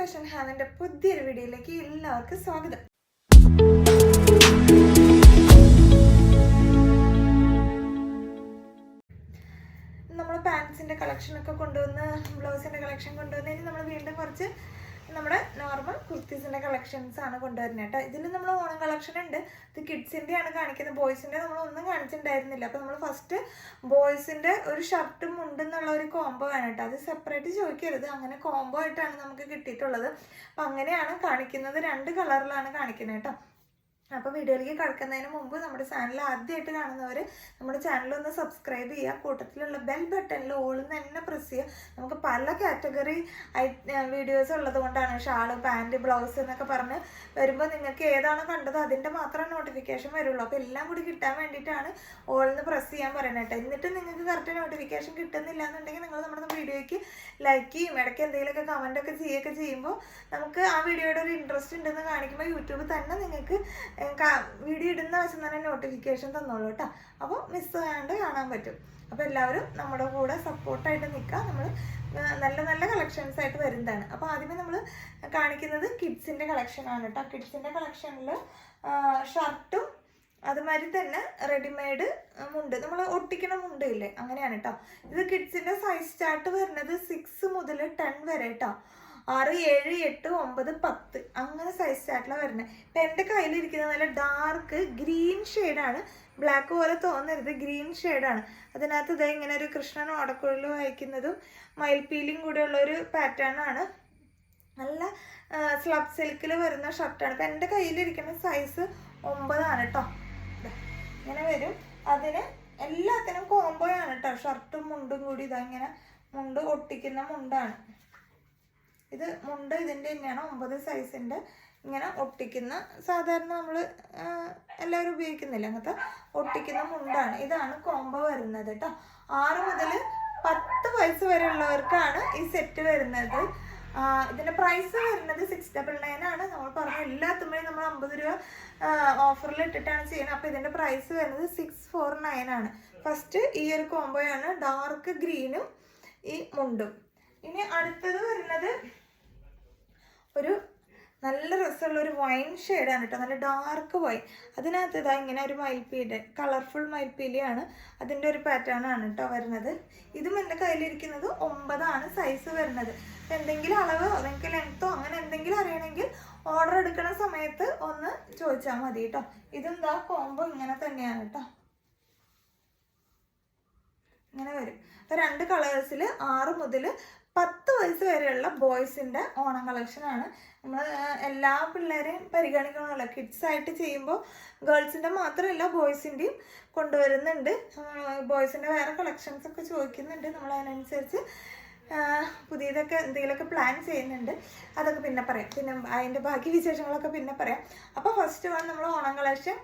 Fashion ഹാവിൻ്റെ പുതിയൊരു വീഡിയോയിലേക്ക് എല്ലാവർക്കും സ്വാഗതം. നമ്മൾ പാൻസിൻ്റെ കളക്ഷനൊക്കെ കൊണ്ടുവന്ന് ബ്ലൗസിൻ്റെ കളക്ഷൻ കൊണ്ടുവന്ന് ഇനി നമ്മൾ വീണ്ടും കുറച്ച് നമ്മുടെ നോർമൽ കുർത്തീസിൻ്റെ കളക്ഷൻസ് ആണ് കൊണ്ടുവരുന്നത് കേട്ടോ. ഇതിൽ നമ്മൾ ഓണം കളക്ഷൻ ഉണ്ട്. ഇത് കിഡ്സിൻ്റെ ആണ് കാണിക്കുന്നത്. ബോയ്സിൻ്റെ നമ്മളൊന്നും കാണിച്ചിട്ടുണ്ടായിരുന്നില്ല. അപ്പോൾ നമ്മൾ ഫസ്റ്റ് ബോയ്സിൻ്റെ ഒരു ഷർട്ടും ഉണ്ടെന്നുള്ള ഒരു കോംബോ ആണ് കേട്ടോ. അത് സെപ്പറേറ്റ് ചോദിക്കരുത്, അങ്ങനെ കോംബോ ആയിട്ടാണ് നമുക്ക് കിട്ടിയിട്ടുള്ളത്. അപ്പോൾ അങ്ങനെയാണ് കാണിക്കുന്നത്. 2 കളറിലാണ് കാണിക്കുന്നത് കേട്ടോ. അപ്പോൾ വീഡിയോയിലേക്ക് കിടക്കുന്നതിന് മുമ്പ് നമ്മുടെ ചാനൽ ആദ്യമായിട്ട് കാണുന്നവർ നമ്മുടെ ചാനലൊന്ന് സബ്സ്ക്രൈബ് ചെയ്യുക. കൂട്ടത്തിലുള്ള ബെൽ ബട്ടണിൽ ഓളിൽ തന്നെ പ്രസ് ചെയ്യുക. നമുക്ക് പല കാറ്റഗറി വീഡിയോസ് ഉള്ളത് കൊണ്ടാണ് ഷാള്, പാൻറ്റ്, ബ്ലൗസ് എന്നൊക്കെ പറഞ്ഞ് വരുമ്പോൾ നിങ്ങൾക്ക് ഏതാണോ കണ്ടത് അതിൻ്റെ മാത്രം നോട്ടിഫിക്കേഷൻ വരുള്ളൂ. അപ്പോൾ എല്ലാം കൂടി കിട്ടാൻ വേണ്ടിയിട്ടാണ് ഓളിന്ന് പ്രസ് ചെയ്യാൻ പറയുന്നത് കേട്ടോ. എന്നിട്ട് നിങ്ങൾക്ക് കറക്റ്റ് നോട്ടിഫിക്കേഷൻ കിട്ടുന്നില്ല എന്നുണ്ടെങ്കിൽ നിങ്ങൾ നമ്മുടെ വീഡിയോയ്ക്ക് ലൈക്ക് ചെയ്യും, ഇടയ്ക്ക് എന്തെങ്കിലുമൊക്കെ കമൻറ്റൊക്കെ ചെയ്യുമ്പോൾ നമുക്ക് ആ വീഡിയോയുടെ ഒരു ഇൻട്രസ്റ്റ് ഉണ്ടെന്ന് കാണിക്കുമ്പോൾ യൂട്യൂബ് തന്നെ നിങ്ങൾക്ക് വീഡിയോ ഇടുന്ന വശം തന്നെ നോട്ടിഫിക്കേഷൻ തന്നോളൂ കേട്ടോ. അപ്പോൾ മിസ് ചെയ്യാണ്ട് കാണാൻ പറ്റും. അപ്പോൾ എല്ലാവരും നമ്മുടെ കൂടെ സപ്പോർട്ടായിട്ട് നിൽക്കുക. നമ്മൾ നല്ല നല്ല കളക്ഷൻസ് ആയിട്ട് വരുന്നതാണ്. അപ്പോൾ ആദ്യമേ നമ്മൾ കാണിക്കുന്നത് കിഡ്സിൻ്റെ കളക്ഷനാണ് കേട്ടോ. കിഡ്സിൻ്റെ കളക്ഷനിൽ ഷർട്ടും അതുമാതിരി തന്നെ റെഡിമെയ്ഡ് മുണ്ട്, നമ്മൾ ഒട്ടിക്കണ മുണ്ട് ഇല്ലേ, അങ്ങനെയാണ് കേട്ടോ. ഇത് കിഡ്സിൻ്റെ സൈസ് ചാർട്ട് വരുന്നത് 6 മുതൽ 10 വരെ കേട്ടോ. 6, 7, 8, 9, 10 അങ്ങനെ സൈസ് ചാർട്ടിലാണ് വരുന്നത്. ഇപ്പം എൻ്റെ കയ്യിലിരിക്കുന്നത് നല്ല ഡാർക്ക് ഗ്രീൻ ഷെയ്ഡാണ്. ബ്ലാക്ക് പോലെ തോന്നരുത്, ഗ്രീൻ ഷെയ്ഡാണ്. അതിനകത്ത് ഇതേ ഇങ്ങനെ ഒരു കൃഷ്ണൻ ഓടക്കുഴൽ വായിക്കുന്നതും മയിൽപ്പീലിയും കൂടെ ഉള്ളൊരു പാറ്റേൺ ആണ്. നല്ല സ്ലബ് സിൽക്കിൽ വരുന്ന ഷർട്ടാണ്. ഇപ്പം എൻ്റെ കയ്യിലിരിക്കുന്ന സൈസ് 9 ആണ് കേട്ടോ. ഇങ്ങനെ വരും. അതിന് എല്ലാത്തിനും കോംബോയാണ് കേട്ടോ. ഷർട്ടും മുണ്ടും കൂടി ഇതാ ഇങ്ങനെ മുണ്ട് ഒട്ടിക്കുന്ന മുണ്ടാണ്. ഇത് മുണ്ട് ഇതിൻ്റെ തന്നെയാണ് 9 സൈസിൻ്റെ ഇങ്ങനെ ഒട്ടിക്കുന്ന, സാധാരണ നമ്മൾ എല്ലാവരും ഉപയോഗിക്കുന്നില്ല, അങ്ങനത്തെ ഒട്ടിക്കുന്ന മുണ്ടാണ്. ഇതാണ് കോംബോ വരുന്നത് കേട്ടോ. 6 മുതൽ 10 വയസ്സ് വരെ ഉള്ളവർക്കാണ് ഈ സെറ്റ് വരുന്നത്. ഇതിൻ്റെ പ്രൈസ് വരുന്നത് 699 ആണ്. നമ്മൾ പറഞ്ഞ എല്ലാത്തുമ്പോഴും നമ്മൾ 50 രൂപ ഓഫറിൽ ഇട്ടിട്ടാണ് ചെയ്യുന്നത്. അപ്പോൾ ഇതിൻ്റെ പ്രൈസ് വരുന്നത് 649 ആണ്. ഫസ്റ്റ് ഈ ഒരു കോംബോയാണ്, ഡാർക്ക് ഗ്രീനും ഈ മുണ്ടും. ഇനി അടുത്തത് വരുന്നത് ഒരു നല്ല രസമുള്ള ഒരു വൈൻ ഷെയ്ഡാണ് കേട്ടോ. നല്ല ഡാർക്ക് വൈൻ. അതിനകത്ത് ഇതാ ഇങ്ങനെ ഒരു മയിൽപ്പീലി, കളർഫുൾ മയിൽപ്പീലിയാണ്. അതിൻ്റെ ഒരു പാറ്റേൺ ആണ് കേട്ടോ വരുന്നത്. ഇതും എൻ്റെ കയ്യിലിരിക്കുന്നത് 9 ആണ് സൈസ് വരുന്നത്. എന്തെങ്കിലും അളവോ നിങ്ങൾക്ക് ലെങ്ത്തോ അങ്ങനെ എന്തെങ്കിലും അറിയണമെങ്കിൽ ഓർഡർ എടുക്കുന്ന സമയത്ത് ഒന്ന് ചോദിച്ചാൽ മതി കേട്ടോ. ഇതും ഇതാ കോംബോ ഇങ്ങനെ തന്നെയാണ് കേട്ടോ. ഇങ്ങനെ വരും. അപ്പോൾ 2 കളേഴ്സിൽ 6 മുതൽ 10 വയസ്സ് വരെയുള്ള ബോയ്സിൻ്റെ ഓണം കളക്ഷനാണ്. നമ്മൾ എല്ലാ പിള്ളേരെയും പരിഗണിക്കണമല്ലോ. കിഡ്സായിട്ട് ചെയ്യുമ്പോൾ ഗേൾസിൻ്റെ മാത്രമല്ല ബോയ്സിൻ്റെയും കൊണ്ടുവരുന്നുണ്ട്. ബോയ്സിൻ്റെ വേറെ കളക്ഷൻസ് ഒക്കെ ചോദിക്കുന്നുണ്ട്. നമ്മൾ അതിനനുസരിച്ച് പുതിയതൊക്കെ എന്തെങ്കിലുമൊക്കെ പ്ലാൻ ചെയ്യുന്നുണ്ട്. അതൊക്കെ പിന്നെ പറയാം. പിന്നെ അതിൻ്റെ ബാക്കി വിശേഷങ്ങളൊക്കെ പിന്നെ പറയാം. അപ്പോൾ ഫസ്റ്റ് വൺ നമ്മൾ ഓണം കളക്ഷൻ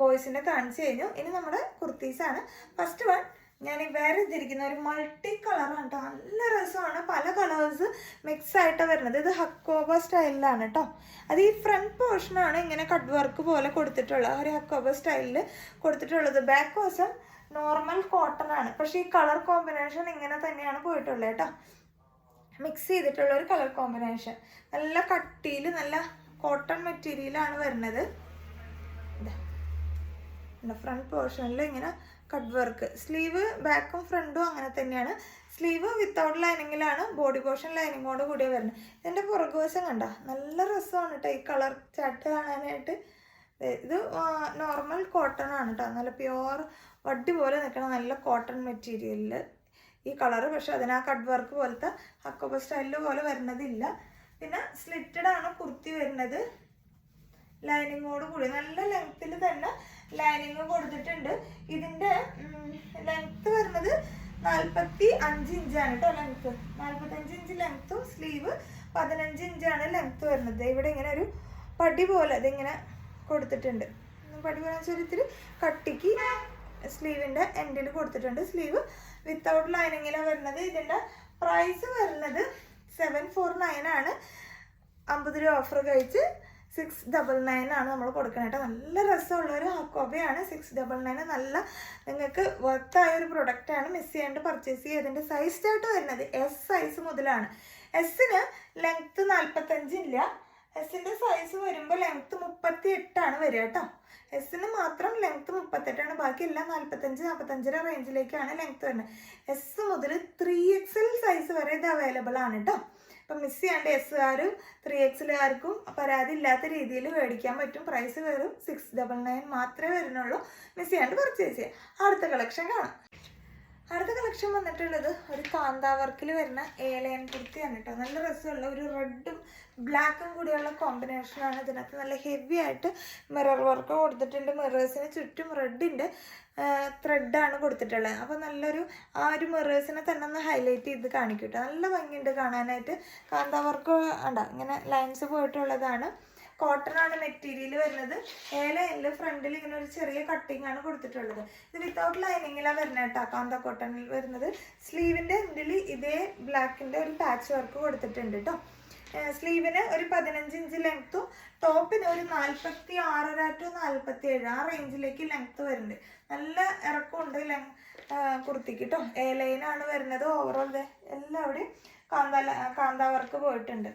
ബോയ്സിൻ്റെ കാണിച്ചു കഴിഞ്ഞു. ഇനി നമ്മുടെ കുർത്തീസാണ്. ഫസ്റ്റ് വൺ ഞാൻ വേറെ ഇതിരിക്കുന്ന ഒരു മൾട്ടി കളറാണ് കേട്ടോ. നല്ല രസമാണ്. പല കളേഴ്സ് മിക്സ് ആയിട്ട് വരുന്നത്. ഇത് ഹക്കോബ സ്റ്റൈലിലാണ് കേട്ടോ. അത് ഈ ഫ്രണ്ട് പോർഷനാണ് ഇങ്ങനെ കട്ട് വർക്ക് പോലെ കൊടുത്തിട്ടുള്ളത്, ഒരു ഹക്കോബ സ്റ്റൈലിൽ കൊടുത്തിട്ടുള്ളത്. ബാക്ക് വശം നോർമൽ കോട്ടൺ ആണ്. പക്ഷേ ഈ കളർ കോമ്പിനേഷൻ ഇങ്ങനെ തന്നെയാണ് പോയിട്ടുള്ളത് കേട്ടോ. മിക്സ് ചെയ്തിട്ടുള്ള ഒരു കളർ കോമ്പിനേഷൻ. നല്ല കട്ടിയിൽ നല്ല കോട്ടൺ മെറ്റീരിയലാണ് വരുന്നത്. ഫ്രണ്ട് പോർഷനിൽ ഇങ്ങനെ കട്ട് വർക്ക്. സ്ലീവ് ബാക്കും ഫ്രണ്ടും അങ്ങനെ തന്നെയാണ്. സ്ലീവ് വിത്തൗട്ട് ലൈനിങ്ങിലാണ്, ബോഡി പോർഷൻ ലൈനിങ്ങോട് കൂടിയ വരുന്നത്. ഇതിൻ്റെ പുറകുവശം കണ്ട നല്ല രസമാണ് കേട്ടോ ഈ കളർ ചാർട്ട് കാണാനായിട്ട്. ഇത് നോർമൽ കോട്ടൺ ആണ് കേട്ടോ. നല്ല പ്യുവർ വടി പോലെ നിൽക്കണ നല്ല കോട്ടൺ മെറ്റീരിയലിൽ ഈ കളറ്. പക്ഷെ അതിന് ആ കട്ട് വർക്ക് പോലത്തെ ഹക്കോബ സ്റ്റൈലിൽ പോലെ വരുന്നതില്ല. പിന്നെ സ്ലിറ്റഡ് ആണ് കുർത്തി വരുന്നത്. ലൈനിങ്ങോട് കൂടി നല്ല ലെങ്ത്തിൽ തന്നെ ലൈനിങ് കൊടുത്തിട്ടുണ്ട്. ഇതിൻ്റെ ലെങ്ത്ത് വരുന്നത് 45 ഇഞ്ചാണ് കേട്ടോ. ലെങ്ത്ത് 45 ഇഞ്ച് ലെങ്ത്തും സ്ലീവ് 15 ഇഞ്ചാണ് ലെങ്ത്ത് വരുന്നത്. ഇവിടെ ഇങ്ങനെ ഒരു പടി പോലെ ഇതിങ്ങനെ കൊടുത്തിട്ടുണ്ട്. പടി പോലെ ഇത്തിരി കട്ടിക്ക് സ്ലീവിൻ്റെ എൻഡിൽ കൊടുത്തിട്ടുണ്ട്. സ്ലീവ് വിത്തൗട്ട് ലൈനിങ്ങിലാണ് വരുന്നത്. ഇതിൻ്റെ പ്രൈസ് വരുന്നത് 749 ആണ്. 50 രൂപ ഓഫർ കഴിച്ച് 699 ആണ് നമ്മൾ കൊടുക്കുന്നത് കേട്ടോ. നല്ല രസമുള്ളൊരു ഹക്കോബയാണ്. 699 നല്ല നിങ്ങൾക്ക് വർത്തായ ഒരു പ്രൊഡക്റ്റാണ്. മിസ് ചെയ്യാണ്ട് പർച്ചേസ് ചെയ്യുക. ഇതിൻ്റെ സൈസ് ചാർട്ട് വരുന്നത് S സൈസ് മുതലാണ്. എസ്സിന് ലെങ്ത്ത് 45 ഇല്ല. എസ്സിൻ്റെ സൈസ് വരുമ്പോൾ ലെങ്ത്ത് 38 വരിക കേട്ടോ. എസ്സിന് മാത്രം ലെങ്ത്ത് 38, ബാക്കി എല്ലാം 45-45 റേഞ്ചിലേക്കാണ് ലെങ്ത്ത് വരുന്നത്. എസ് മുതൽ 3XL സൈസ് വരെ ഇത് അവൈലബിൾ ആണ് കേട്ടോ. അപ്പം മിസ് ചെയ്യാണ്ട് എസ്സുകാരും 3XLകാർക്കും പരാതി ഇല്ലാത്ത രീതിയിൽ മേടിക്കാൻ പറ്റും. പ്രൈസ് വെറും 699 മാത്രമേ വരുന്നുള്ളൂ. മിസ് ചെയ്യാണ്ട് പർച്ചേസ് ചെയ്യാം. അടുത്ത കളക്ഷൻ കാണാം. അടുത്ത കളക്ഷൻ വന്നിട്ടുള്ളത് ഒരു കാന്താ വർക്കിൽ വരുന്ന ഏലയൻ കുർത്തിയാണ് കേട്ടോ. നല്ല രസമുള്ള ഒരു റെഡും ബ്ലാക്കും കൂടിയുള്ള കോമ്പിനേഷനാണ്. ഇതിനകത്ത് നല്ല ഹെവി ആയിട്ട് മിറർ വർക്ക് കൊടുത്തിട്ടുണ്ട്. മിറേഴ്സിന് ചുറ്റും റെഡിൻ്റെ ത്രെഡാണ് കൊടുത്തിട്ടുള്ളത്. അപ്പോൾ നല്ലൊരു ആ ഒരു മിറേഴ്സിനെ തന്നെ ഒന്ന് ഹൈലൈറ്റ് ചെയ്ത് കാണിക്കും കേട്ടോ. നല്ല ഭംഗിയുണ്ട് കാണാനായിട്ട്. കാന്താ വർക്ക് ഉണ്ടോ ഇങ്ങനെ ലൈൻസ് പോയിട്ടുള്ളതാണ്. കോട്ടൺ ആണ് മെറ്റീരിയൽ വരുന്നത്. ഏലയിൽ ഫ്രണ്ടിൽ ഇങ്ങനെ ഒരു ചെറിയ കട്ടിങ് ആണ് കൊടുത്തിട്ടുള്ളത്. ഇത് വിത്തൗട്ട് ലൈനിങ്ങിലാണ് വരുന്നത് കേട്ടോ. കാന്ത കോട്ടണിൽ വരുന്നത്. സ്ലീവിൻ്റെ എൻഡിൽ ഇതേ ബ്ലാക്കിൻ്റെ ഒരു പാച്ച് വർക്ക് കൊടുത്തിട്ടുണ്ട് കേട്ടോ. സ്ലീവിന് ഒരു 15 ഇഞ്ച് ലെങ്ത്തും ടോപ്പിന് ഒരു 46 to 47 ആ റേഞ്ചിലേക്ക് ലെങ്ത്ത് വരുന്നുണ്ട്. നല്ല ഇറക്കമുണ്ട് കുർത്തിക്ക് കേട്ടോ. ഏലയിനാണ് വരുന്നത്. ഓവറോൾ എല്ലാവിടെയും കാന്താ വർക്ക് പോയിട്ടുണ്ട്.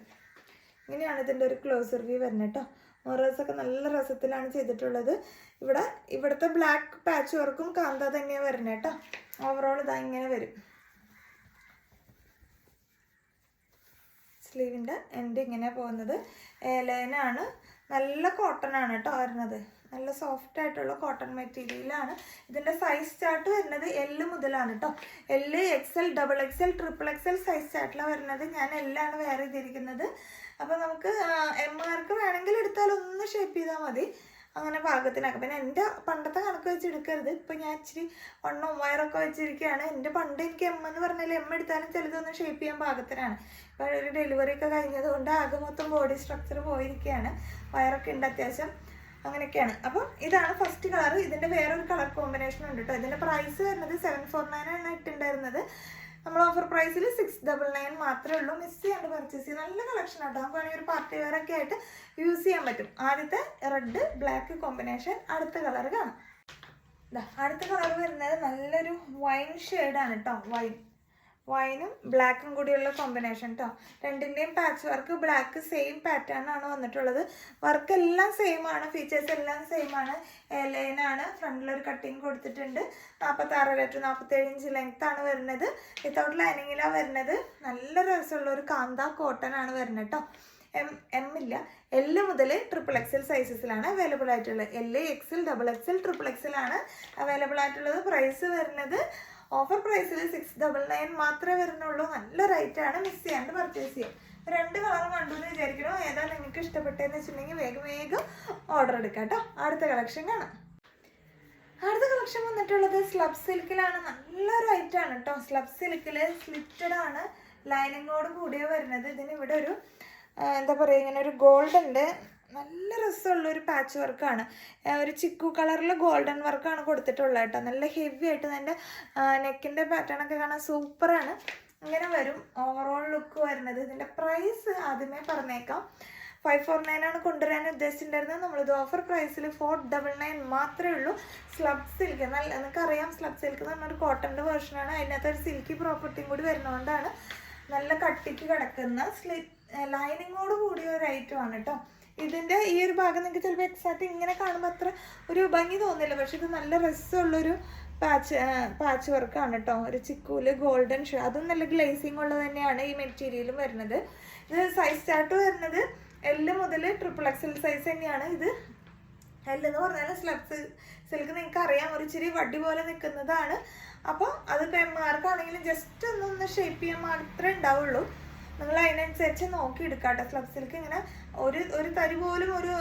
ഇങ്ങനെയാണ് ഇതിൻ്റെ ഒരു ക്ലോസർ വ്യൂ വരുന്നത് കേട്ടോ. മോറേഴ്സൊക്കെ നല്ല രസത്തിലാണ് ചെയ്തിട്ടുള്ളത്. ഇവിടുത്തെ ബ്ലാക്ക് പാച്ച് വർക്കും കാന്ത തന്നെയാണ് വരുന്നത് കേട്ടോ. ഓവറോൾ ഇതാ ഇങ്ങനെ വരും. സ്ലീവിൻ്റെ എൻഡ് ഇങ്ങനെ പോകുന്നത്. ഏലൈനാണ്. നല്ല കോട്ടൺ ആണ് കേട്ടോ വരുന്നത്. നല്ല സോഫ്റ്റ് ആയിട്ടുള്ള കോട്ടൺ മെറ്റീരിയലാണ്. ഇതിൻ്റെ സൈസ് ചാർട്ട് വരുന്നത് L മുതലാണ് കേട്ടോ. L, XL, XXL, XXL size ചാർട്ടിലാണ് വരുന്നത്. ഞാൻ L വെയർ ചെയ്തിരിക്കുന്നത്. അപ്പോൾ നമുക്ക് എമ്മുകാർക്ക് വേണമെങ്കിൽ എടുത്താൽ ഒന്ന് ഷേപ്പ് ചെയ്താൽ മതി. അങ്ങനെ പാകത്തിനാക്കാം. പിന്നെ എൻ്റെ പണ്ടത്തെ കണക്ക് വെച്ച് എടുക്കരുത്. ഇപ്പം ഞാൻ ഇച്ചിരി വണ്ണവും വയറൊക്കെ വെച്ചിരിക്കുകയാണ്. എൻ്റെ പണ്ട് എനിക്ക് എന്ന് പറഞ്ഞാൽ എടുത്താലും ചിലതൊന്നും ഷേപ്പ് ചെയ്യാൻ പാകത്തിനാണ്. ഇപ്പോൾ ഒരു ഡെലിവറി ഒക്കെ കഴിഞ്ഞതുകൊണ്ട് ആകെ മൊത്തം ബോഡി സ്ട്രക്ചർ പോയിരിക്കുകയാണ്. വയറൊക്കെ ഉണ്ട് അത്യാവശ്യം. അങ്ങനെയൊക്കെയാണ്. അപ്പം ഇതാണ് ഫസ്റ്റ് കളർ. ഇതിൻ്റെ വേറൊരു കളർ കോമ്പിനേഷൻ ഉണ്ട് കേട്ടോ. ഇതിൻ്റെ പ്രൈസ് വരുന്നത് 749 ആണ് ഇട്ടുണ്ടായിരുന്നത്. നമ്മൾ ഓഫർ പ്രൈസിൽ 699 മാത്രമേ ഉള്ളൂ. മിസ് ചെയ്യാണ്ട് പർച്ചേസ് ചെയ്ത് നല്ല കളക്ഷൻ ആട്ടോ. നമുക്ക് വേണമെങ്കിൽ ഒരു പാർട്ടി വെയർ ഒക്കെ ആയിട്ട് യൂസ് ചെയ്യാൻ പറ്റും. ആദ്യത്തെ റെഡ് ബ്ലാക്ക് കോമ്പിനേഷൻ. അടുത്ത കളർ കാണാം. അടുത്ത കളർ വരുന്നത് നല്ലൊരു വൈൻ ഷെയ്ഡാണ് കേട്ടോ. വൈനും ബ്ലാക്കും കൂടിയുള്ള കോമ്പിനേഷൻ കേട്ടോ. രണ്ടിൻ്റെയും patch work black same pattern ആണ് വന്നിട്ടുള്ളത്. വർക്ക് എല്ലാം സെയിം ആണ്. ഫീച്ചേഴ്സ് എല്ലാം സെയിം ആണ്. ലൈനാണ്. ഫ്രണ്ടിലൊരു കട്ടിങ് കൊടുത്തിട്ടുണ്ട്. 46 to 47 ഇഞ്ച് ലെങ്ത് ആണ് വരുന്നത്. വിത്തൗട്ട് ലൈനിങ്ങിലാണ് വരുന്നത്. നല്ല രസമുള്ള ഒരു കാന്ത കോട്ടൺ ആണ് വരുന്നത് കേട്ടോ. എം ഇല്ല. L മുതൽ XXL സൈസസിലാണ് അവൈലബിൾ ആയിട്ടുള്ളത്. L, XL, XXL, XXL ആണ് അവൈലബിൾ ആയിട്ടുള്ളത്. പ്രൈസ് വരുന്നത് ഓഫർ പ്രൈസിൽ 699 മാത്രമേ വരുന്നുള്ളൂ. നല്ല റേറ്റ് ആണ്. മിസ് ചെയ്യാണ്ട് പർച്ചേസ് ചെയ്യാം. 2 കളറും കണ്ടു എന്ന് വിചാരിക്കണോ. ഏതാ നിങ്ങൾക്ക് ഇഷ്ടപ്പെട്ടതെന്ന് വെച്ചിട്ടുണ്ടെങ്കിൽ വേഗം ഓർഡർ എടുക്കാം കേട്ടോ. അടുത്ത കളക്ഷൻ കാണാം. അടുത്ത കളക്ഷൻ വന്നിട്ടുള്ളത് സ്ലബ് സിൽക്കിലാണ്. നല്ല റേറ്റ് ആണ് കേട്ടോ. സ്ലബ് സിൽക്കിൽ സ്ലിറ്റഡ് ആണ്. ലൈനിങ്ങോട് കൂടിയ വരുന്നത്. ഇതിന് ഇവിടെ ഒരു എന്താ പറയുക ഇങ്ങനെ ഒരു ഗോൾഡുണ്ട്. നല്ല രസമുള്ളൊരു പാച്ച് വർക്കാണ്. ഒരു ചിക്കു കളറിൽ ഗോൾഡൻ വർക്കാണ് കൊടുത്തിട്ടുള്ളത് കേട്ടോ. നല്ല ഹെവി ആയിട്ട് എൻ്റെ നെക്കിൻ്റെ പാറ്റേൺ ഒക്കെ കാണാൻ സൂപ്പറാണ്. ഇങ്ങനെ വരും ഓവറോൾ ലുക്ക് വരുന്നത്. ഇതിൻ്റെ പ്രൈസ് ആദ്യമേ പറഞ്ഞേക്കാം. 549 ആണ് കൊണ്ടുവരാൻ ഉദ്ദേശിച്ചിട്ടുണ്ടായിരുന്നത്. നമ്മളിത് ഓഫർ പ്രൈസിൽ 499 മാത്രമേ ഉള്ളൂ. സ്ലബ് സിൽക്ക് നല്ല നിങ്ങൾക്കറിയാം. സ്ലബ് സിൽക്ക് എന്ന് പറഞ്ഞൊരു കോട്ടൻ്റെ വേർഷനാണ്. അതിനകത്ത് ഒരു സിൽക്കി പ്രോപ്പർട്ടിയും കൂടി വരുന്നതുകൊണ്ടാണ് നല്ല കട്ടിക്ക് കിടക്കുന്ന ലൈനിങ്ങോട് കൂടിയ ഒരു ഐറ്റമാണ് കേട്ടോ. ഇതിൻ്റെ ഈ ഒരു ഭാഗം നിങ്ങൾക്ക് ചിലപ്പോൾ എക്സാക്റ്റ് ഇങ്ങനെ കാണുമ്പോൾ അത്ര ഒരു ഭംഗി തോന്നില്ല. പക്ഷെ ഇത് നല്ല രസമുള്ളൊരു പാച്ച് വർക്കാണ് കേട്ടോ. ഒരു ചിക്കൂല് ഗോൾഡൻ അതും നല്ല ഗ്ലേസിങ് ഉള്ളത് തന്നെയാണ് ഈ മെറ്റീരിയലും വരുന്നത്. ഇത് സൈസ് ചാർട്ട് വരുന്നത് L മുതൽ XXL സൈസ് തന്നെയാണ്. ഇത് L എന്ന് പറഞ്ഞാൽ സ്ലബ് സിൽക്ക് നിങ്ങൾക്ക് അറിയാം. ഒരു ഇച്ചിരി വടി പോലെ നിൽക്കുന്നതാണ്. അപ്പോൾ അതിപ്പോൾ എമ്മാർക്കാണെങ്കിലും ജസ്റ്റ് ഒന്ന് ഷേപ്പ് ചെയ്യാൻ മാത്രമേ ഉണ്ടാവുള്ളൂ. നിങ്ങൾ അതിനനുസരിച്ച് നോക്കി എടുക്കാം കേട്ടോ. സ്ലബ് സിൽക്ക് ഇങ്ങനെ ഒരു തരി പോലും ഒരു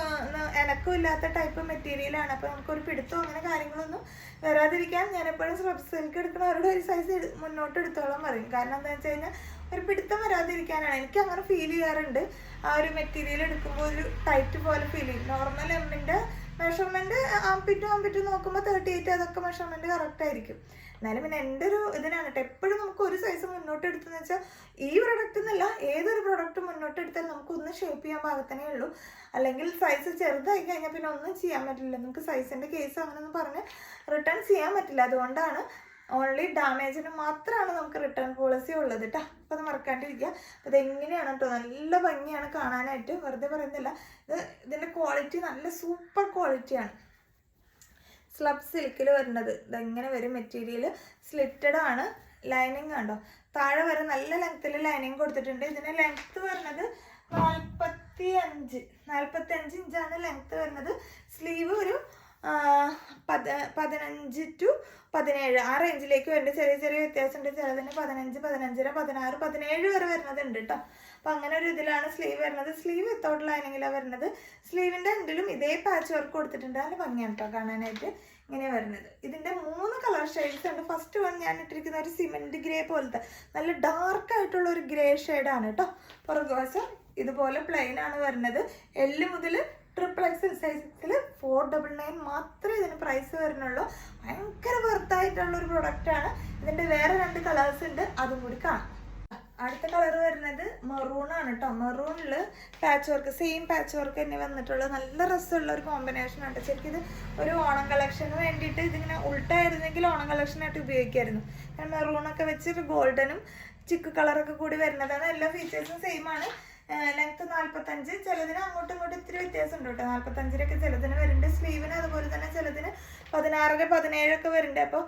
ഇണക്കം ഇല്ലാത്ത ടൈപ്പ് മെറ്റീരിയലാണ്. അപ്പോൾ നമുക്കൊരു പിടുത്തോ അങ്ങനെ കാര്യങ്ങളൊന്നും വരാതിരിക്കാൻ ഞാൻ എപ്പോഴും സ്ലബ് സിൽക്ക് എടുക്കുന്നവരോട് ഒരു സൈസ് മുന്നോട്ട് എടുത്തോളം പറയും. കാരണം എന്താണെന്ന് വെച്ച് കഴിഞ്ഞാൽ ഒരു പിടുത്തം വരാതിരിക്കാനാണ്. എനിക്ക് അങ്ങനെ ഫീൽ ചെയ്യാറുണ്ട്. ആ ഒരു മെറ്റീരിയൽ എടുക്കുമ്പോൾ ഒരു ടൈറ്റ് പോലെ ഫീൽ ചെയ്യും. നോർമൽ എമ്മിൻ്റെ മെഷർമെൻറ്റ് ആംപിറ്റും നോക്കുമ്പോൾ 38 അതൊക്കെ മെഷർമെൻറ്റ് കറക്റ്റ് ആയിരിക്കും. എന്നാലും പിന്നെ എൻ്റെ ഒരു ഇതിനാണ് കേട്ടോ. എപ്പോഴും നമുക്ക് ഒരു സൈസ് മുന്നോട്ട് എടുത്തെന്ന് വെച്ചാൽ ഈ പ്രൊഡക്റ്റ് എന്നല്ല ഏതൊരു പ്രൊഡക്റ്റ് മുന്നോട്ട് എടുത്താൽ നമുക്കൊന്ന് ഷേപ്പ് ചെയ്യാൻ പാകത്തനേ ഉള്ളൂ. അല്ലെങ്കിൽ സൈസ് ചെറുതായി കഴിഞ്ഞാൽ പിന്നെ ഒന്നും ചെയ്യാൻ പറ്റില്ല. നമുക്ക് സൈസിൻ്റെ കേസ് അങ്ങനെയൊന്നും പറഞ്ഞ് റിട്ടേൺ ചെയ്യാൻ പറ്റില്ല. അതുകൊണ്ടാണ് ഓൺലി ഡാമേജിന് മാത്രമാണ് നമുക്ക് റിട്ടേൺ പോളിസി ഉള്ളത് കേട്ടോ. അപ്പോൾ അത് മറക്കാണ്ടിരിക്കുക. അപ്പോൾ ഇതെങ്ങനെയാണ് കേട്ടോ, നല്ല ഭംഗിയാണ് കാണാനായിട്ട്, വെറുതെ പറയുന്നില്ല. ഇതിൻ്റെ ക്വാളിറ്റി നല്ല സൂപ്പർ ക്വാളിറ്റിയാണ്. സ്ലബ് സിൽക്കിൽ വരുന്നത് ഇതെങ്ങനെ വരും. മെറ്റീരിയൽ സ്ലിറ്റഡ് ആണ്. ലൈനിങ് കണ്ടോ, താഴെ വരെ നല്ല ലെങ്ത്തിൽ ലൈനിങ് കൊടുത്തിട്ടുണ്ട്. ഇതിന് ലെങ്ത്ത് വരുന്നത് 45 ഇഞ്ചാണ് ലെങ്ത്ത് വരുന്നത്. സ്ലീവ് ഒരു 15 to 17 ആ റേഞ്ചിലേക്ക് വരുന്നുണ്ട്. ചെറിയ ചെറിയ വ്യത്യാസമുണ്ട്. ചിലതിന് 15, 15.5, 16, 17 വരെ വരുന്നതുണ്ട് കേട്ടോ. അപ്പോൾ അങ്ങനെ ഒരു ഇതിലാണ് സ്ലീവ് വരുന്നത്. സ്ലീവ് വിത്തൗട്ട് ലൈനിങ്ങിലാണ് വരുന്നത്. സ്ലീവിൻ്റെ എൻഡിലും ഇതേ പാച്ച് വർക്ക് കൊടുത്തിട്ടുണ്ട്. നല്ല ഭംഗിയാണ് കേട്ടോ കാണാനായിട്ട്. ഇങ്ങനെ വരുന്നത്. ഇതിൻ്റെ 3 കളർ ഷെയ്ഡ്സ് ഉണ്ട്. ഫസ്റ്റ് വൺ ഞാൻ ഇട്ടിരിക്കുന്ന ഒരു സിമെൻറ്റ് ഗ്രേ പോലത്തെ നല്ല ഡാർക്ക് ആയിട്ടുള്ള ഒരു ഗ്രേ ഷെയ്ഡാണ് കേട്ടോ. പുറകുവശം ഇതുപോലെ പ്ലെയിൻ ആണ് വരുന്നത്. L മുതൽ XXL സൈസിൽ 499 മാത്രമേ ഇതിന് പ്രൈസ് വരുന്നുള്ളൂ. ഭയങ്കര വെർത്തായിട്ടുള്ള ഒരു പ്രൊഡക്റ്റാണ്. ഇതിൻ്റെ വേറെ 2 കളേഴ്സ് ഉണ്ട്, അതും കൂടി കാണാം. അടുത്ത കളർ വരുന്നത് മെറൂൺ ആണ് കേട്ടോ. മെറൂണിൽ patch work, same patch work തന്നെ വന്നിട്ടുള്ളത്. നല്ല രസമുള്ള ഒരു കോമ്പിനേഷൻ ആണ്. ശരിക്കും ഇത് ഒരു ഓണം കളക്ഷന് വേണ്ടിയിട്ട് ഇതിങ്ങനെ ഉൾട്ടായിരുന്നെങ്കിൽ ഓണം കളക്ഷനായിട്ട് ഉപയോഗിക്കായിരുന്നു. മെറൂണൊക്കെ വെച്ച് ഗോൾഡനും ചിക്ക് കളറൊക്കെ കൂടി വരുന്നതാണ്. എല്ലാ ഫീച്ചേഴ്സും സെയിം ആണ്. ലെങ്ത്ത് 45, ചിലതിന് അങ്ങോട്ടും ഇങ്ങോട്ടും ഇത്തിരി വ്യത്യാസം ഉണ്ട് കേട്ടോ. 45 ചിലതിന് വരുന്നുണ്ട്. സ്ലീവിന് അതുപോലെ തന്നെ ചിലതിന് 16, 17 വരുന്നുണ്ട്. അപ്പോൾ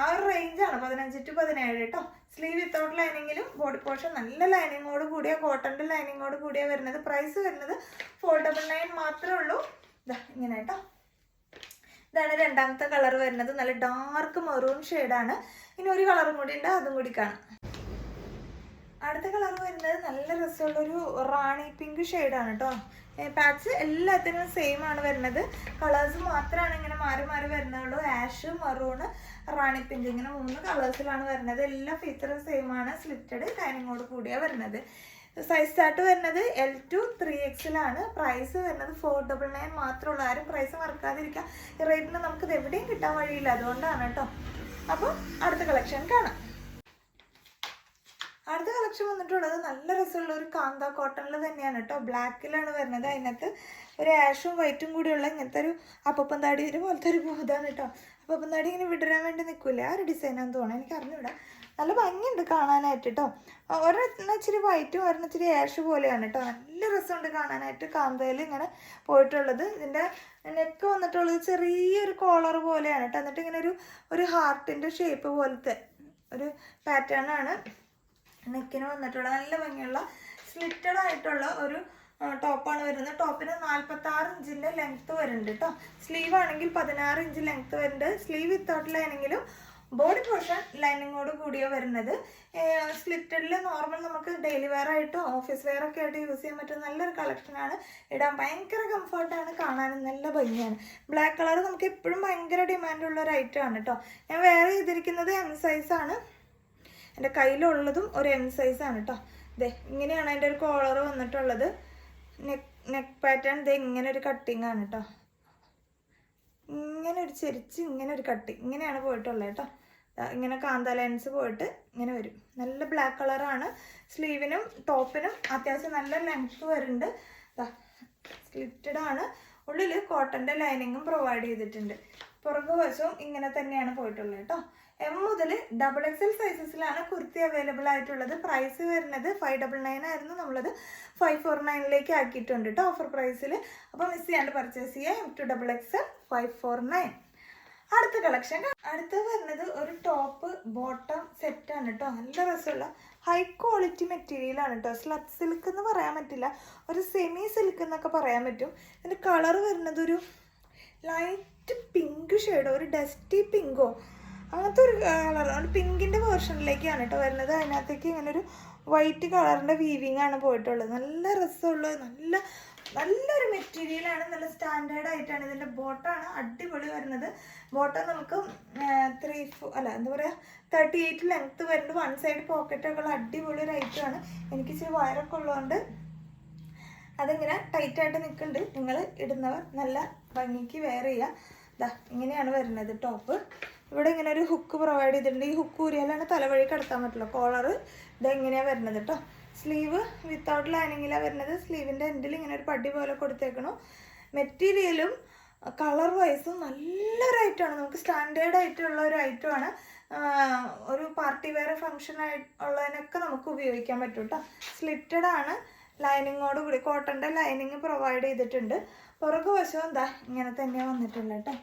ആ ഒരു റേഞ്ചാണ് 15 to 17 കേട്ടോ. സ്ലീവ് വിത്തൗട്ട് ലൈനിങ്ങിലും ബോഡി പോർഷൻ നല്ല ലൈനിങ്ങോട് കൂടിയ കോട്ടൻ്റെ ലൈനിങ്ങോട് കൂടിയ വരുന്നത്. പ്രൈസ് വരുന്നത് 499 മാത്രമേ ഉള്ളൂ. ഇങ്ങനെ കേട്ടോ. ഇതാണ് രണ്ടാമത്തെ കളർ വരുന്നത്. നല്ല ഡാർക്ക് മെറൂൺ ഷെയ്ഡാണ്. ഇനി ഒരു കളറും കൂടി ഉണ്ട്, അതും കൂടി കാണാം. അടുത്ത കളർ വരുന്നത് നല്ല രസമുള്ളൊരു റാണി പിങ്ക് ഷെയ്ഡാണ് കേട്ടോ. പാച്ച് എല്ലാത്തിനും സെയിം ആണ് വരുന്നത്. കളേഴ്സ് മാത്രമാണ് ഇങ്ങനെ മാറി മാറി വരുന്നുള്ളൂ. ആഷ്, മറൂണ്, റാണി പിങ്ക്, ഇങ്ങനെ 3 കളേഴ്സിലാണ് വരുന്നത്. എല്ലാ ഫീച്ചറും സെയിം ആണ്. സ്ലിറ്റഡ് ലൈനിങ്ങോട് കൂടിയാണ് വരുന്നത്. സൈസ് ചാർട്ട് വരുന്നത് L to 3XL ആണ്. പ്രൈസ് വരുന്നത് 499 മാത്രമേ ഉള്ളൂ. ആരും പ്രൈസ് മറക്കാതിരിക്കുക. ഈ റേറ്റിന് നമുക്കിത് എവിടെയും കിട്ടാൻ വഴിയില്ല, അതുകൊണ്ടാണ് കേട്ടോ. അപ്പോൾ അടുത്ത കളക്ഷൻ കാണാം. അടുത്ത കളക്ഷൻ വന്നിട്ടുള്ളത് നല്ല രസമുള്ള ഒരു കാന്ത കോട്ടണിൽ തന്നെയാണ് കേട്ടോ. ബ്ലാക്കിലാണ് വരുന്നത്. അതിനകത്ത് ഒരു ആഷും വൈറ്റും കൂടിയുള്ള ഇങ്ങനത്തെ ഒരു അപ്പപ്പന്താടി പോലത്തെ ഒരു ഇതാണ് കേട്ടോ. അപ്പപ്പന്താടി ഇങ്ങനെ വിടരാൻ വേണ്ടി നിൽക്കില്ല, ആ ഒരു ഡിസൈനാന്ന് തോന്നുന്നു, എനിക്ക് അറിഞ്ഞൂടാ. നല്ല ഭംഗിയുണ്ട് കാണാനായിട്ട് കേട്ടോ. ഒരെണ്ണം ഇച്ചിരി വൈറ്റും ഒരെണ്ണം ഇച്ചിരി ആഷ് പോലെയാണ് കേട്ടോ. നല്ല രസമുണ്ട് കാണാനായിട്ട്. കാന്തയിൽ ഇങ്ങനെ പോയിട്ടുള്ളത്. ഇതിൻ്റെ നെക്ക് വന്നിട്ടുള്ളത് ചെറിയൊരു കോളർ പോലെയാണ് കേട്ടോ. എന്നിട്ട് ഇങ്ങനെ ഒരു ഹാർട്ടിൻ്റെ ഷേപ്പ് പോലത്തെ ഒരു പാറ്റേൺ ആണ് നെക്കിന് വന്നിട്ടുള്ളത്. നല്ല ഭംഗിയുള്ള സ്ലിറ്റഡ് ആയിട്ടുള്ള ഒരു ടോപ്പാണ് വരുന്നത്. ടോപ്പിന് 46 ഇഞ്ചിൻ്റെ ലെങ്ത്ത് വരുന്നുണ്ട് കേട്ടോ. സ്ലീവ് ആണെങ്കിൽ 16 ഇഞ്ച് ലെങ്ത്ത് വരുന്നുണ്ട്. സ്ലീവ് വിത്തൗട്ട് ലൈനിങ്ങിലും ബോഡി പോർഷൻ ലൈനിങ്ങോട് കൂടിയാണ് വരുന്നത്. സ്ലിറ്റഡിൽ നോർമൽ നമുക്ക് ഡെയിലി വെയർ ആയിട്ടും ഓഫീസ് വെയർ ഒക്കെ ആയിട്ട് യൂസ് ചെയ്യാൻ പറ്റുന്ന നല്ലൊരു കളക്ഷനാണ്. ഇടാൻ ഭയങ്കര കംഫർട്ടാണ്, കാണാനും നല്ല ഭംഗിയാണ്. ബ്ലാക്ക് കളർ നമുക്ക് എപ്പോഴും ഭയങ്കര ഡിമാൻഡുള്ള ഒരു ഐറ്റം ആണ് കേട്ടോ. ഞാൻ വെയർ ചെയ്തിരിക്കുന്നത് M സൈസാണ്. എൻ്റെ കയ്യിലുള്ളതും ഒരു M സൈസാണ് കേട്ടോ. ഇങ്ങനെയാണ് അതിൻ്റെ ഒരു കോളർ വന്നിട്ടുള്ളത്. നെക്ക് പാറ്റേൺ ഇങ്ങനെ ഒരു കട്ടിങ് ആണ് കേട്ടോ. ഇങ്ങനെ ഒരു ചെരിച്ച് ഇങ്ങനെ ഒരു കട്ടിങ് ഇങ്ങനെയാണ് പോയിട്ടുള്ളത് കേട്ടോ. ഇങ്ങനെ കാന്ത ലൈൻസ് പോയിട്ട് ഇങ്ങനെ വരും. നല്ല ബ്ലാക്ക് കളറാണ്. സ്ലീവിനും ടോപ്പിനും അത്യാവശ്യം നല്ല ലെങ്ത്ത് വരുന്നുണ്ട്. സ്ലിറ്റഡ് ആണ്. ഉള്ളിൽ കോട്ടൻ്റെ ലൈനിങ്ങും പ്രൊവൈഡ് ചെയ്തിട്ടുണ്ട്. പുറകു വശവും ഇങ്ങനെ തന്നെയാണ് പോയിട്ടുള്ളത് കേട്ടോ. M മുതൽ XXL സൈസസിലാണ് കുർത്തി അവൈലബിൾ ആയിട്ടുള്ളത്. പ്രൈസ് വരുന്നത് 599 ആയിരുന്നു. നമ്മളത് 549 ആക്കിയിട്ടുണ്ട് കേട്ടോ ഓഫർ പ്രൈസിൽ. അപ്പോൾ മിസ് ചെയ്യാണ്ട് പർച്ചേസ് ചെയ്യുക. M to XXL 549. അടുത്ത കളക്ഷൻ അടുത്ത് വരുന്നത് ഒരു ടോപ്പ് ബോട്ടം സെറ്റാണ് കേട്ടോ. നല്ല രസമുള്ള ഹൈ ക്വാളിറ്റി മെറ്റീരിയലാണ് കേട്ടോ. സ്ലബ് സിൽക്ക് എന്ന് പറയാൻ പറ്റില്ല, ഒരു സെമി സിൽക്ക് എന്നൊക്കെ പറയാൻ പറ്റും. ഇതിൻ്റെ കളർ വരുന്നത് ഒരു ലൈറ്റ് പിങ്ക് ഷെയ്ഡോ, ഒരു ഡസ്റ്റി പിങ്കോ അങ്ങനത്തെ ഒരു കളർ, ഒരു പിങ്കിൻ്റെ വേർഷനിലേക്കാണ് കേട്ടോ വരുന്നത്. അതിനകത്തേക്ക് ഇങ്ങനെ ഒരു വൈറ്റ് കളറിൻ്റെ വീവിങ് ആണ് പോയിട്ടുള്ളത്. നല്ല രസമുള്ള നല്ലൊരു മെറ്റീരിയലാണ്. നല്ല സ്റ്റാൻഡേർഡ് ആയിട്ടാണ്. ഇതിൻ്റെ ബോട്ടമാണ് അടിപൊളി വരുന്നത്. ബോട്ടം നമുക്ക് 38 ലെങ്ത്ത് വരുന്നുണ്ട്. 1 സൈഡ് പോക്കറ്റൊക്കെ ഉള്ള അടിപൊളി ഒരു ഐറ്റമാണ്. എനിക്ക് ഇച്ചിരി വയറൊക്കെ ഉള്ളതുകൊണ്ട് അതിങ്ങനെ ടൈറ്റായിട്ട് നിൽക്കുന്നുണ്ട്. നിങ്ങൾ ഇടുന്നവർ നല്ല ഭംഗിക്ക് വെയർ ചെയ്യുക. ഇങ്ങനെയാണ് വരുന്നത് ടോപ്പ്. ഇവിടെ ഇങ്ങനെ ഒരു ഹുക്ക് പ്രൊവൈഡ് ചെയ്തിട്ടുണ്ട്. ഈ ഹുക്ക് ഊരിയാലാണ് തലവഴി കിടത്താൻ പറ്റുള്ളൂ. കോളർ ഇതെങ്ങനെയാണ് വരുന്നത് കേട്ടോ. സ്ലീവ് വിത്തൗട്ട് ലൈനിങ്ങിലാണ് വരുന്നത്. സ്ലീവിൻ്റെ എൻഡിൽ ഇങ്ങനെ ഒരു പടി പോലെ കൊടുത്തേക്കണം. മെറ്റീരിയലും കളർ വൈസും നല്ലൊരു ഐറ്റമാണ്. നമുക്ക് സ്റ്റാൻഡേർഡ് ആയിട്ടുള്ള ഒരു ഐറ്റമാണ്. ഒരു പാർട്ടി വെയർ ഫംഗ്ഷൻ ഉള്ളതിനൊക്കെ നമുക്ക് ഉപയോഗിക്കാൻ പറ്റും കേട്ടോ. സ്ലിറ്റഡ് ആണ്, ലൈനിങ്ങോട് കൂടി കോട്ടൻ്റെ ലൈനിങ് പ്രൊവൈഡ് ചെയ്തിട്ടുണ്ട്. പുറകു വശവും എന്താ ഇങ്ങനെ തന്നെയാണ് വന്നിട്ടുള്ളത് കേട്ടോ.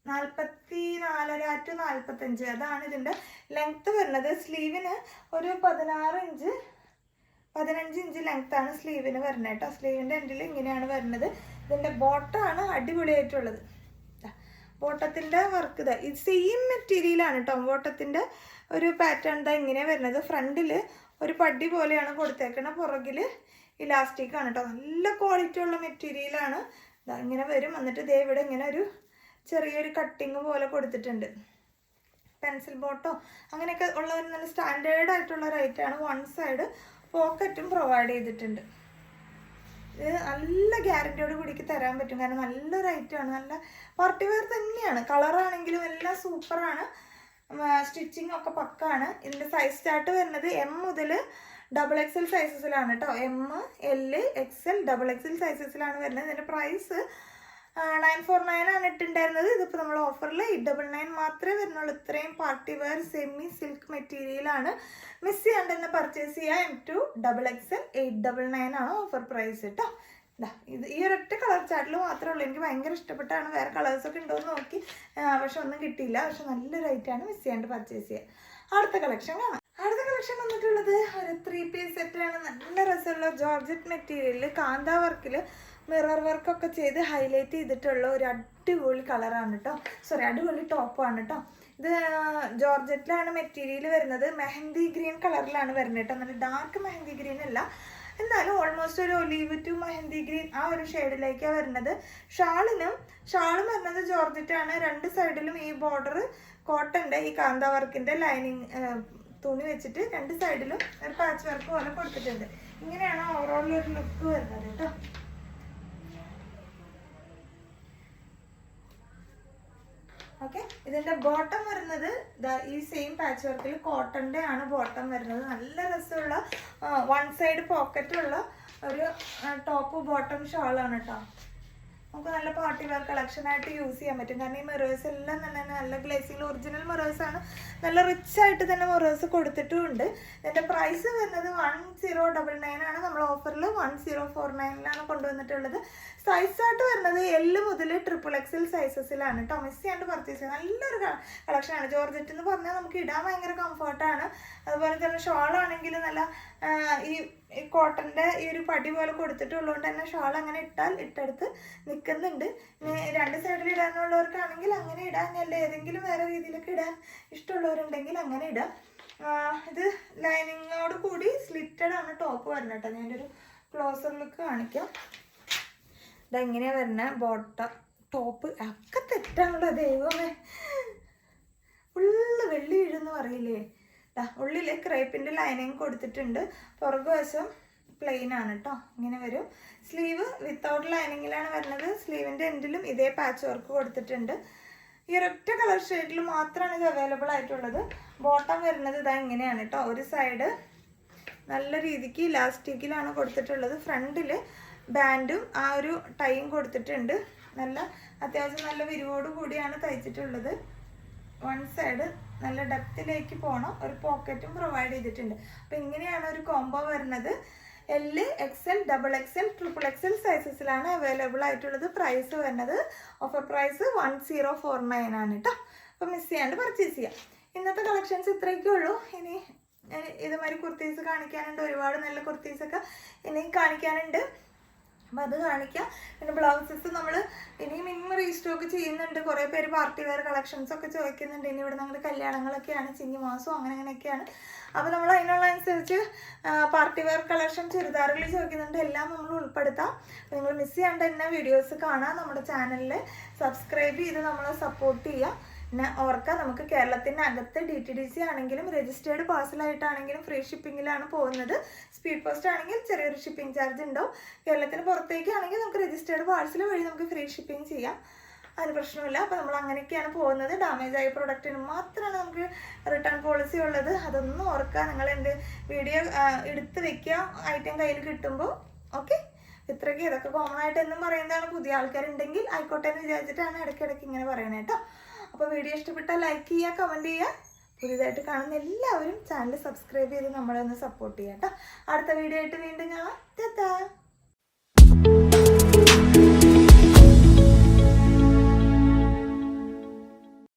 44 to 45 അതാണ് ഇതിൻ്റെ ലെങ്ത്ത് വരുന്നത്. സ്ലീവിന് ഒരു 15 ഇഞ്ച് ലെങ്ത്താണ് സ്ലീവിന് വരുന്നത് കേട്ടോ. സ്ലീവിൻ്റെ എൻഡിൽ ഇങ്ങനെയാണ് വരുന്നത്. ഇതിൻ്റെ ബോട്ടമാണ് അടിപൊളിയായിട്ടുള്ളത്. ബോട്ടത്തിൻ്റെ വർക്ക് ഇതാ ഇത് സെയിം മെറ്റീരിയലാണ് കേട്ടോ. ബോട്ടത്തിൻ്റെ ഒരു പാറ്റേൺ ഇതാ ഇങ്ങനെ വരുന്നത്. ഫ്രണ്ടിൽ ഒരു പടി പോലെയാണ് കൊടുത്തേക്കുന്നത്, പുറകിൽ ഇലാസ്റ്റിക് ആണ് കേട്ടോ. നല്ല ക്വാളിറ്റി ഉള്ള മെറ്റീരിയലാണ്. ഇതാ ഇങ്ങനെ വരും. എന്നിട്ട് ദേ ഇവിടെ ഇങ്ങനെ ഒരു ചെറിയൊരു കട്ടിങ് പോലെ കൊടുത്തിട്ടുണ്ട്. പെൻസിൽ ബോട്ടോ അങ്ങനെയൊക്കെ ഉള്ള ഒരു നല്ല സ്റ്റാൻഡേർഡ് ആയിട്ടുള്ള റേറ്റാണ്. വൺ സൈഡ് പോക്കറ്റും പ്രൊവൈഡ് ചെയ്തിട്ടുണ്ട്. ഇത് നല്ല ഗ്യാരൻറ്റിയോട് കൂടിക്ക് തരാൻ പറ്റും. കാരണം നല്ലൊരു ഐറ്റമാണ്, നല്ല പാർട്ടി വെയർ തന്നെയാണ്. കളറാണെങ്കിലും എല്ലാം സൂപ്പറാണ്. സ്റ്റിച്ചിങ് ഒക്കെ പക്കാണ്. ഇതിൻ്റെ സൈസ് ചാർട്ട് വരുന്നത് M മുതൽ XXL സൈസസിലാണ് കേട്ടോ. M, L, XL, XXL സൈസസിലാണ് വരുന്നത്. ഇതിൻ്റെ പ്രൈസ് 949 ആണ് ഇട്ടുണ്ടായിരുന്നത്. ഇതിപ്പോൾ നമ്മൾ ഓഫറിൽ 899 മാത്രമേ വരുന്നുള്ളൂ. ഇത്രയും പാർട്ടി വെയർ സെമി സിൽക്ക് മെറ്റീരിയലാണ്. മിസ് ചെയ്യാണ്ട് തന്നെ പർച്ചേസ് ചെയ്യുക. M to XXL 899 ആണ് ഓഫർ പ്രൈസ് കേട്ടോ. ഇത് ഈ ഒരൊറ്റ കളർ ചാർട്ടിൽ മാത്രമേ ഉള്ളൂ. എനിക്ക് ഭയങ്കര ഇഷ്ടപ്പെട്ടാണ്. വേറെ കളേഴ്സൊക്കെ ഉണ്ടോ എന്ന് നോക്കി, പക്ഷെ ഒന്നും കിട്ടിയില്ല. പക്ഷെ നല്ല റേറ്റാണ്, മിസ് ചെയ്യാണ്ട് പർച്ചേസ് ചെയ്യുക. അടുത്ത കളക്ഷൻ കാണാം. അടുത്ത കളക്ഷൻ വന്നിട്ടുള്ളത് ഒരു 3 പീസ് സെറ്റാണ്. നല്ല രസമുള്ള ജോർജറ്റ് മെറ്റീരിയലിൽ കാന്ത വർക്കിൽ മിറർ വർക്കൊക്കെ ചെയ്ത് ഹൈലൈറ്റ് ചെയ്തിട്ടുള്ള ഒരു അടിപൊളി കളറാണ് കേട്ടോ. അടിപൊളി ടോപ്പാണ് കേട്ടോ. ഇത് ജോർജറ്റിലാണ് മെറ്റീരിയൽ വരുന്നത്. മെഹന്തി ഗ്രീൻ കളറിലാണ് വരുന്നത് കേട്ടോ. നല്ല ഡാർക്ക് മെഹന്തി ഗ്രീൻ അല്ല, എന്നാലും ഓൾമോസ്റ്റ് ഒരു ഒലീവ് ടു മെഹന്തി ഗ്രീൻ ആ ഒരു ഷെയ്ഡിലേക്കാണ് വരുന്നത്. ഷാളും വരുന്നത് ജോർജറ്റാണ്. രണ്ട് സൈഡിലും ഈ ബോർഡർ കോട്ടൻ്റെ ഈ കാന്ത വർക്കിൻ്റെ ലൈനിങ് തുണി വെച്ചിട്ട് രണ്ട് സൈഡിലും ഒരു പാച്ച് വർക്ക് പോലെ കൊടുത്തിട്ടുണ്ട്. ഇങ്ങനെയാണ് ഓവറോൾ ഒരു ലുക്ക് വരുന്നത് കേട്ടോ. ഓക്കെ, ഇതിൻ്റെ ബോട്ടം വരുന്നത് ഈ സെയിം പാച്ച് വർക്കിൽ കോട്ടൻ്റെ ആണ് ബോട്ടം വരുന്നത്. നല്ല രസമുള്ള വൺ സൈഡ് പോക്കറ്റുള്ള ഒരു ടോപ്പ് ബോട്ടം ഷാളാണ് കേട്ടോ. നമുക്ക് നല്ല പാർട്ടി വെയർ കളക്ഷനായിട്ട് യൂസ് ചെയ്യാൻ പറ്റും. കാരണം ഈ മിറേഴ്സ് എല്ലാം തന്നെ നല്ല ഗ്ലേസിംഗ് ഒറിജിനൽ മിറേഴ്സാണ്. നല്ല റിച്ച് ആയിട്ട് തന്നെ മിറേഴ്സ് കൊടുത്തിട്ടുമുണ്ട്. ഇതിൻ്റെ പ്രൈസ് വരുന്നത് 1099 ആണ്. നമ്മൾ ഓഫറിൽ 1049 കൊണ്ടുവന്നിട്ടുള്ളത്. സൈസ് ചാർട്ട് വരുന്നത് L മുതൽ XXL സൈസസിലാണ് കേട്ടോ. മിസ് ചെയ്യാണ്ട് പർച്ചേസ് ചെയ്യുക. നല്ലൊരു കളക്ഷനാണ്. ജോർജറ്റ് എന്ന് പറഞ്ഞാൽ നമുക്ക് ഇടാൻ ഭയങ്കര കംഫർട്ടാണ്. അതുപോലെ തന്നെ ഷോളാണെങ്കിൽ നല്ല ഈ കോട്ടൻ്റെ ഈ ഒരു പടി പോലെ കൊടുത്തിട്ടുള്ളതുകൊണ്ട് തന്നെ ഷാൾ അങ്ങനെ ഇട്ടെടുത്ത് നിൽക്കുന്നുണ്ട്. രണ്ട് സൈഡിൽ ഇടാനുള്ളവർക്കാണെങ്കിൽ അങ്ങനെ ഇടാൻ, അല്ല ഏതെങ്കിലും വേറെ രീതിയിലൊക്കെ ഇടാൻ ഇഷ്ടമുള്ളവരുണ്ടെങ്കിൽ അങ്ങനെ ഇടാം. ഇത് ലൈനിങ്ങോട് കൂടി സ്ലിറ്റഡ് ആണ് ടോപ്പ് വരുന്നത് കേട്ടോ. ഞാനൊരു ഒരു ക്ലോസർ ലുക്ക് കാണിക്കാം. ഇതെങ്ങനെയാണ് വരുന്നത് ടോപ്പ് ഒക്കെ തെറ്റാണല്ലോ ദൈവമേ. ഫുള്ള് വെള്ളി വീഴുന്ന് പറയില്ലേ. ഉള്ളിൽ ക്രേപ്പിൻ്റെ ലൈനിങ് കൊടുത്തിട്ടുണ്ട്. പുറകുവശം പ്ലെയിൻ ആണ് കേട്ടോ. ഇങ്ങനെ വരും. സ്ലീവ് വിത്തൗട്ട് ലൈനിങ്ങിലാണ് വരുന്നത്. സ്ലീവിൻ്റെ എൻഡിലും ഇതേ പാച്ച് വർക്ക് കൊടുത്തിട്ടുണ്ട്. ഈ ഒരൊറ്റ കളർ ഷെയ്ഡിൽ മാത്രമാണ് ഇത് അവൈലബിൾ ആയിട്ടുള്ളത്. ബോട്ടം വരുന്നത് ഇതാ ഇങ്ങനെയാണ് കേട്ടോ. ഒരു സൈഡ് നല്ല രീതിക്ക് ഇലാസ്റ്റിക്കിലാണ് കൊടുത്തിട്ടുള്ളത്. ഫ്രണ്ടിൽ ബാൻഡും ആ ഒരു ടൈയും കൊടുത്തിട്ടുണ്ട്. അത്യാവശ്യം നല്ല വിരിവോട് കൂടിയാണ് തയ്ച്ചിട്ടുള്ളത്. വൺ സൈഡ് നല്ല ഡെപ്തിലേക്ക് പോകണം. ഒരു പോക്കറ്റും പ്രൊവൈഡ് ചെയ്തിട്ടുണ്ട്. അപ്പോൾ ഇങ്ങനെയാണ് ഒരു കോംബോ വരുന്നത്. L, XL, XXL, XXL സൈസസിലാണ് അവൈലബിൾ ആയിട്ടുള്ളത്. പ്രൈസ് വരുന്നത് ഓഫർ പ്രൈസ് 1049 ആണ് കേട്ടോ. അപ്പോൾ മിസ് ചെയ്യാണ്ട് പർച്ചേസ് ചെയ്യാം. ഇന്നത്തെ കളക്ഷൻസ് ഇത്രയൊക്കെ ഉള്ളൂ. ഇനി ഇതുമാതിരി കുർത്തീസ് കാണിക്കാനുണ്ട്. ഒരുപാട് നല്ല കുർത്തീസൊക്കെ ഇനിയും കാണിക്കാനുണ്ട്. അപ്പോൾ അത് കാണിക്കാം. പിന്നെ ബ്ലൗസസ് നമ്മൾ ഇനിയും റീസ്റ്റോക്ക് ചെയ്യുന്നുണ്ട്. കുറേ പേര് പാർട്ടി വെയർ കളക്ഷൻസ് ഒക്കെ ചോദിക്കുന്നുണ്ട്. ഇനി ഇവിടെ ഞങ്ങളുടെ കല്യാണങ്ങളൊക്കെയാണ്, ചിങ്ങമാസവും അങ്ങനെയൊക്കെയാണ്. അപ്പോൾ നമ്മൾ അതിനുള്ള അനുസരിച്ച് പാർട്ടി വെയർ കളക്ഷൻ ചുരിദാറുകൾ ചോദിക്കുന്നുണ്ട്. എല്ലാം നമ്മൾ ഉൾപ്പെടുത്താം. അപ്പോൾ നിങ്ങൾ മിസ് ചെയ്യാണ്ട് തന്നെ വീഡിയോസ് കാണാം. നമ്മുടെ ചാനലിൽ സബ്സ്ക്രൈബ് ചെയ്ത് നമ്മളെ സപ്പോർട്ട് ചെയ്യുക. പിന്നെ ഓർക്കുക, നമുക്ക് കേരളത്തിനകത്ത് DTDC ആണെങ്കിലും രജിസ്റ്റേർഡ് പാഴ്സലായിട്ടാണെങ്കിലും ഫ്രീ ഷിപ്പിങ്ങിലാണ് പോകുന്നത്. സ്പീഡ് പോസ്റ്റ് ആണെങ്കിൽ ചെറിയൊരു ഷിപ്പിംഗ് ചാർജ് ഉണ്ടാവും. കേരളത്തിന് പുറത്തേക്കാണെങ്കിൽ നമുക്ക് രജിസ്റ്റേർഡ് പാഴ്സൽ വഴി നമുക്ക് ഫ്രീ ഷിപ്പിംഗ് ചെയ്യാം. അതിന് പ്രശ്നമില്ല. അപ്പോൾ നമ്മൾ അങ്ങനെയൊക്കെയാണ് പോകുന്നത്. ഡാമേജ് ആയ പ്രൊഡക്റ്റിന് മാത്രമാണ് നമുക്ക് റിട്ടേൺ പോളിസി ഉള്ളത്. അതൊന്നും ഓർക്കുക. നിങ്ങൾ എൻ്റെ വീഡിയോ എടുത്ത് വെക്കുക ഐറ്റം കയ്യിൽ കിട്ടുമ്പോൾ. ഓക്കെ, ഇത്രയ്ക്ക് ഇതൊക്കെ കോമൺ ആയിട്ട് എന്നും പറയുന്നതാണ്. പുതിയ ആൾക്കാരുണ്ടെങ്കിൽ ആയിക്കോട്ടെ എന്ന് വിചാരിച്ചിട്ടാണ് ഇടയ്ക്കിടയ്ക്ക് ഇങ്ങനെ പറയണേ കേട്ടോ. അപ്പോൾ വീഡിയോ ഇഷ്ടപ്പെട്ടാൽ ലൈക്ക് ചെയ്യുക, കമൻറ്റ് ചെയ്യുക. പുതിയതായിട്ട് കാണുന്ന എല്ലാവരും ചാനൽ സബ്സ്ക്രൈബ് ചെയ്ത് നമ്മളെ ഒന്ന് സപ്പോർട്ട് ചെയ്യാം കേട്ടോ. അടുത്ത വീഡിയോ ആയിട്ട് വീണ്ടും കാണാം.